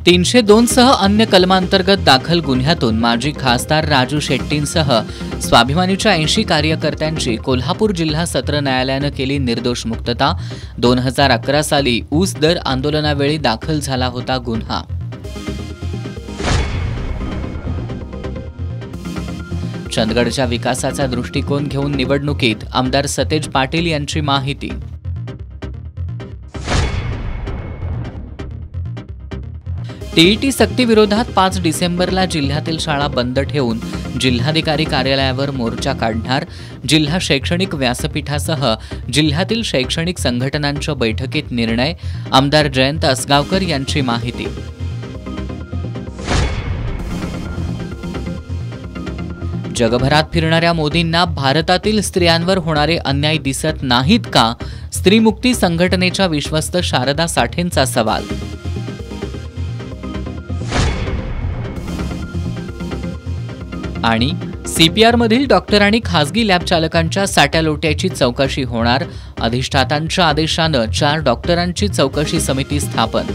302 सह अन्य कलमांतर्गत दाखल गुन्ह्यातून माजी खासदार राजू शेट्टींसह स्वाभिमानीच्या 80 कार्यकर्त्यांची कोल्हापूर जिल्हा सत्र न्यायालयानं केली निर्दोष मुक्तता। 2011 साली ऊस दर आंदोलनावेळी दाखल झाला होता गुन्हा। चंदगडच्या विकासाचा दृष्टिकोन घेऊन निवडणुकीत आमदार सतेज पाटील यांची माहिती। टीईटी सक्तीविरोधात 5 डिसेंबरला जिल्ह्यातील शाळा बंद ठेवून जिल्हाधिकारी कार्यालयावर मोर्चा काढणार। जिल्हा शैक्षणिक व्यासपीठासह जिल्ह्यातील शैक्षणिक संघटनांच्या बैठकीत निर्णय। आमदार जयंत असगावकर यांची माहिती। जगभरात फिरणाऱ्या मोदींना भारतातील स्त्रियांवर होणारे अन्याय दिसत नाहीत का? स्त्रीमुक्ती संघटनेच्या विश्वस्त शारदा साठेंचा सवाल। आणि सीपीआरमधील डॉक्टर आणि खासगी लॅब चालकांच्या साट्यालोट्याची चौकशी होणार। अधिष्ठातांच्या आदेशानं 4 डॉक्टरांची चौकशी समिती स्थापन।